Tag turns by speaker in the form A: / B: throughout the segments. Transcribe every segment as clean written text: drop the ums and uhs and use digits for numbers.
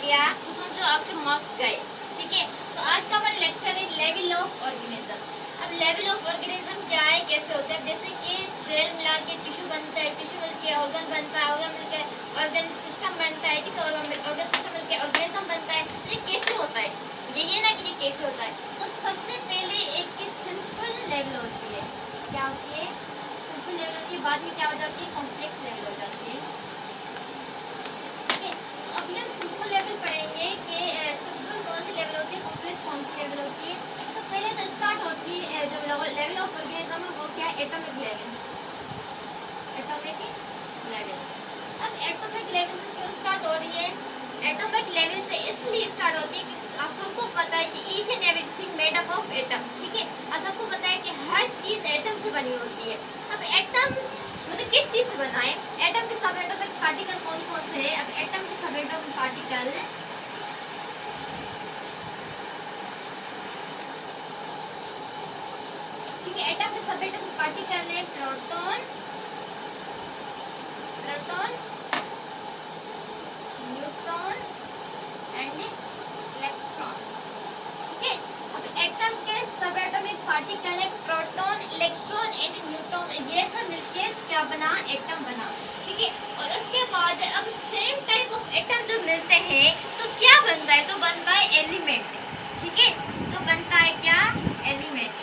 A: गया तो समझो आपके मार्क्स गए, ठीक है। तो आज का हमारा लेक्चर है लेवल ऑफ ऑर्गेनिज्म। अब लेवल ऑफ ऑर्गेनिज्म क्या है, कैसे होता है, जैसे कि सेल मिला के टिश्यू बनता है, टिश्यू मिल के ऑर्गन बनता है, ऑर्गन मिल के ऑर्गन सिस्टम बनता है, ठीक है, ऑर्गन सिस्टम मिल के ऑर्गेनिज्म बनता है। ये कैसे होता है, ये ना कि ये कैसे होता है। तो सबसे पहले एक सिंपल लेवल होती है, क्या होती है, सिंपल लेवल होती है, बाद में क्या हो जाती है, कॉम्प्लेक्स लेवल हो जाती है, ठीक है। तो अभी हम सिंपल लेवल पढ़ेंगे कि सिंपल कौन सी लेवल होती है, कॉम्प्लेक्स कौन सी लेवल होती है। तो पहले तो स्टार्ट होती है जो लेवल ऑफ ऑर्गेनिज्म है वो क्या है, एटॉमिक लेवल, एटॉमिक लेवल। अब एटॉमिक लेवल से क्यों स्टार्ट हो रही है, एटॉमिक लेवल से इसलिए स्टार्ट होती है कि आप सबको पता है कि each and everything made up of atom, ठीक है। आप सबको पता है कि हर चीज एटम से बनी होती है। अब एटम मतलब किस चीज से बना है, एटम के सब एटॉमिक पार्टिकल कौन कौन से है। अब एटम के सब एटॉमिक पार्टिकल, ठीक है, एटम के सब एटॉमिक पार्टिकल है proton, proton, neutron and electron, ठीक है। अब एटम के सब एटॉमिक पार्टिकल है प्रोटॉन, इलेक्ट्रॉन एंड न्यूट्रॉन, ये सब मिलके क्या बना, एटम बना, ठीक है। और उसके बाद अब सेम टाइप ऑफ एटम जो मिलते हैं तो क्या बनता है, तो बनता है एलिमेंट, ठीक है। तो बनता है क्या, एलिमेंट।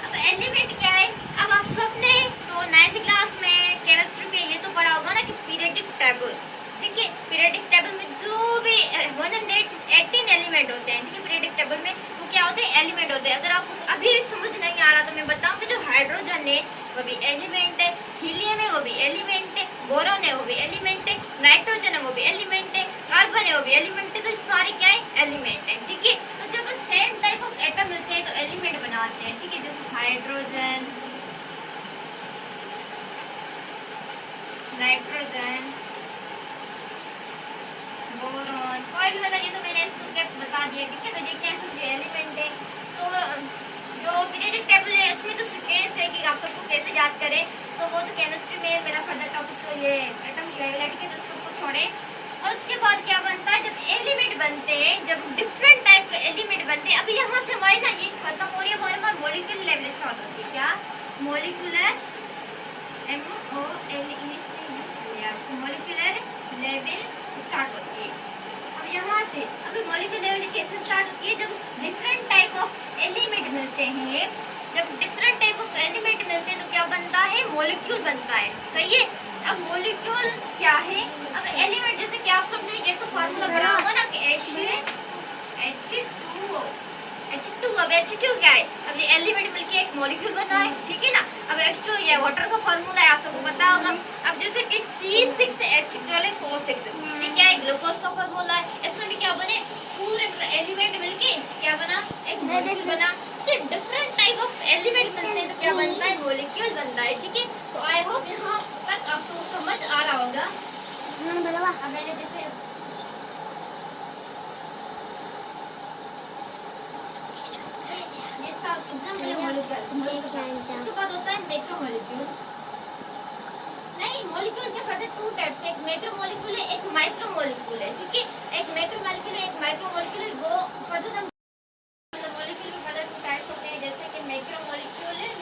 A: अब एलिमेंट क्या है, अब आप सबने तो 9th क्लास में केमिस्ट्री में ये तो पढ़ा होगा ना कि पीरियोडिक टेबल, ठीक है। पीरियोडिक टेबल में जो भी 118 एलिमेंट होते हैं, ठीक है, पीरियोडिक टेबल में वो क्या होते हैं, एलिमेंट होते हैं। अगर आपको अभी भी समझ नहीं आ रहा तो मैं बताऊं कि जो हाइड्रोजन है वो भी एलिमेंट है, हीलियम है वो भी एलिमेंट है, बोरॉन है वो भी एलिमेंट है, नाइट्रोजन है वो भी एलिमेंट है, कार्बन है वो भी एलिमेंट है। तो सारे क्या है, एलिमेंट है, ठीक है। तो जब सेम टाइप ऑफ एटम मिलते हैं तो एलिमेंट बनाते हैं, ठीक है। जैसे हाइड्रोजन, नाइट्रोजन, बोरॉन, कोई भी मतलब, ये तो मैंने इसको क्या बता दिया, ठीक है। तो ये क्या समझे, एलिमेंट है। तो जो पीरियोडिक टेबल है उसमें तो सीक्वेंस है कि आप सबको कैसे याद करें, तो वो तो केमिस्ट्री में मेरा फर्दर टॉपिक तो ये एटॉमिक लेवल है, ठीक है, तो सबको छोड़े। और उसके बाद क्या बनता है, जब एलिमेंट बनते हैं, जब डिफरेंट टाइप के एलिमेंट बनते हैं, अभी यहाँ से हमारी ना ये खत्म हो रही है, हमारे मॉलिक्यूलर लेवल स्टार्ट होती है, क्या, मॉलिक्यूलर, मॉलिक्यूलर लेवल स्टार्ट होती है। अब यहाँ से अभी मॉलिक्यूलर लेवल कैसे स्टार्ट होती है, जब डिफरेंट टाइप ऑफ एलिमेंट मिलते हैं, जब डिफरेंट टाइप ऑफ एलिमेंट मिलते हैं तो क्या बनता है, मॉलिक्यूल बनता है, सही है। अब मॉलिक्यूल क्या है, अब एलिमेंट जैसे कि आप सबने ये तो फार्मूला पढ़ा होगा ना कि H2 अब H2 क्या है, अब ये एलिमेंट मिलके एक मॉलिक्यूल बना है, ठीक है ना। अब H2 ये वाटर का फार्मूला है, आप सबको पता होगा। अब जैसे कि C6H12O6 ये क्या है, ग्लूकोज का फार्मूला है। इसमें भी क्या बने, पूरे एलिमेंट मिलके क्या बना, एक मॉलिक्यूल बना। तो डिफरेंट टाइप ऑफ एलिमेंट मिलते हैं तो क्या बनता है, मॉलिक्यूल बनता है, ठीक है। तो आई होप यहाँ तक आपको समझ आ रहा होगा। अब मैंने जैसे इसका एग्जांपल है मॉलिक्यूल, उसके बाद होता है मैक्रोमॉलिक्यूल। नहीं, मॉलिक्यूल के फर्दर 2 टाइप्स है, एक मैक्रोमॉलिक्यूल है, एक माइक्रोमॉलिक्यूल है, ठीक है। एक मैक्रोमॉलिक्यूल है, एक माइक्रोमॉलिक्यूल है। वो फर्दर हम मॉलिक्यूल के फर्दर 2 टाइप्स होते हैं, जैसे कि मैक्रोमॉलिक्यूल एंड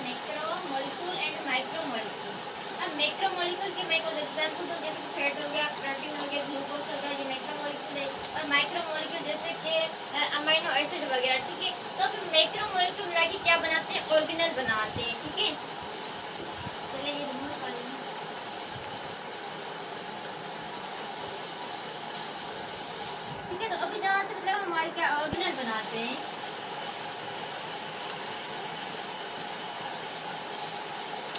A: माइक्रोमॉलिक्यूल। अब मैक्रोमॉलिक्यूल के मैं कुछ एग्जांपल दूं, जैसे कि फैट हो गया, प्रोटीन हो गया, ग्लूकोज हो गया, ये मैक्रोमॉलिक्यूल है। और माइक्रोमॉलिक्यूल जैसे कि अमीनो एसिड वगैरह, ठीक है। तो अब मैक्रोमॉलिक्यूल मिला के क्या बनाते हैं, ऑर्गेनल बनाते हैं, ठीक है। पहले ये रिमूव कर लें, ठीक है। तो अभी जहाँ से मतलब हमारे क्या ऑर्गेनल बनाते हैं,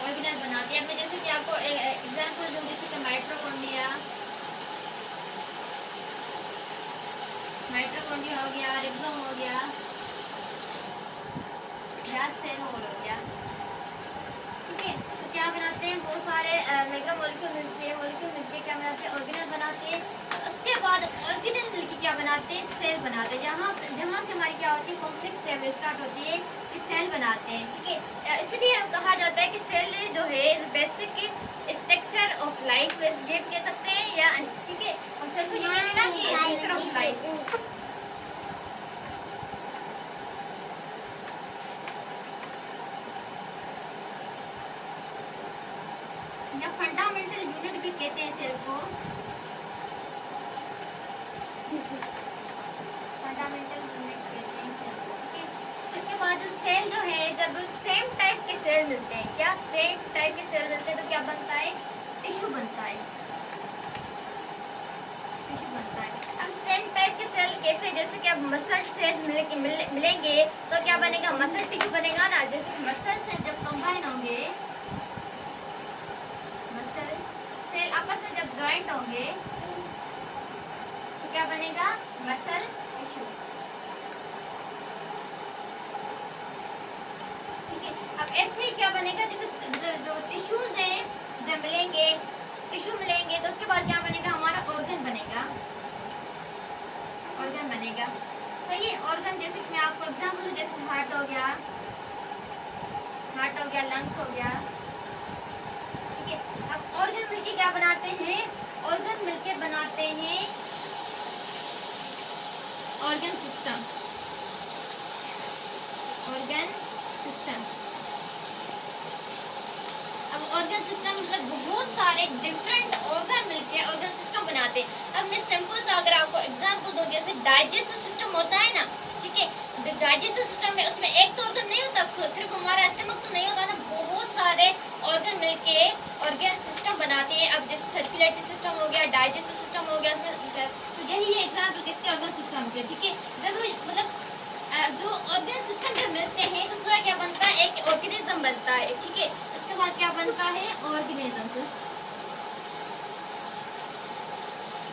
A: ऑर्गेनल बनाते हैं। अब मैं जैसे कि आपको एग्जांपल दूं, जैसे कि माइटोकॉन्ड्रिया हो गया, रिबोसोम हो गया, ग्लास सेल हो गया, ठीक है। तो क्या बनाते हैं, बहुत सारे मैक्रोमॉलिक्यूल मिलते हैं, मॉलिक्यूल मिलके क्या बनाते हैं, ऑर्गेनल बनाते हैं। और उसके बाद ऑर्गेनल मिलके क्या बनाते हैं, सेल बनाते हैं। जहाँ से हमारी क्या होती है, कॉम्प्लेक्स लेवल स्टार्ट होती है कि सेल बनाते हैं, ठीक है। इसलिए कहा जाता है कि सेल जो है बेसिक स्ट्रक्चर ऑफ लाइफ, ये कह सकते हैं, या ठीक है, हम सेल सेल जो है, जब सेम टाइप के सेल मिलते हैं, क्या सेम टाइप के सेल मिलते हैं तो क्या बनता है? टिश्यू बनता है, टिश्यू बनता है। अब सेम टाइप के सेल कैसे, जैसे कि अब मसल सेल्स मिलेंगे तो क्या बनेगा? मसल टिश्यू बनेगा ना। जैसे मसल सेल जब कंबाइन होंगे, मसल सेल आपस में जब ज्वाइंट होंगे तो क्या बनेगा? Muscle tissue. ठीक है, अब ऐसे ही क्या बनेगा? जो टिश्यूज हैं जब मिलेंगे, टिश्यू मिलेंगे तो उसके बाद क्या बनेगा? हमारा ऑर्गन बनेगा, ऑर्गन बनेगा। सही है, ऑर्गन जैसे कि मैं आपको एग्जांपल दूं, जैसे हार्ट हो गया, हार्ट हो गया, लंग्स हो गया। ठीक है, अब ऑर्गन मिलके क्या बनाते हैं? ऑर्गन मिलके बनाते हैं ऑर्गन सिस्टम, ऑर्गन सिस्टम। अब ऑर्गन सिस्टम मतलब बहुत सारे डिफरेंट ऑर्गन मिलके ऑर्गन सिस्टम बनाते हैं। अब मैं सिंपल सा अगर आपको एग्जांपल दूं, जैसे डाइजेस्टिव सिस्टम होता है ना, ठीक है, डाइजेस्टिव सिस्टम में उसमें एक तो ऑर्गन नहीं होता, सिर्फ हमारा स्टमक तो नहीं होता ना, बहुत सारे ऑर्गन मिलके ऑर्गन सिस्टम बनाते हैं। अब जैसे सर्कुलेटरी सिस्टम हो गया, डाइजेस्टिव सिस्टम हो गया, उसमें तो यही है एग्जाम्पल किसके? ऑर्गन सिस्टम के। ठीक है, जब मतलब जो ऑर्गन सिस्टम जब मिलते हैं तो पूरा क्या बनता है? एक ऑर्गेनिज्म बनता है। ठीक है, उसके बाद क्या बनता है? ऑर्गेनिज्म,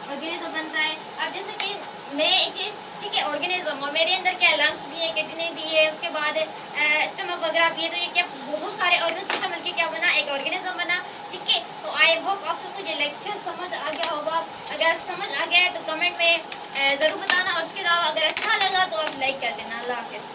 A: ऑर्गेनिज्म बनता है। अब जैसे कि मैं एक, ठीक है, ऑर्गेनिज्म और मेरे अंदर क्या लंग्स भी है, किडनी भी है, उसके बाद स्टमक वगैरह भी है, तो ये क्या बहुत सारे ऑर्गन सिस्टम मिलके क्या बना? एक ऑर्गेनिज्म बना। ठीक है, तो आई होप आप सबको ये लेक्चर समझ आ गया होगा। अगर समझ आ गया है तो कमेंट में ज़रूर बताना, और उसके अलावा अगर अच्छा लगा तो आप लाइक कर देना। अल्लाह हाफिज़।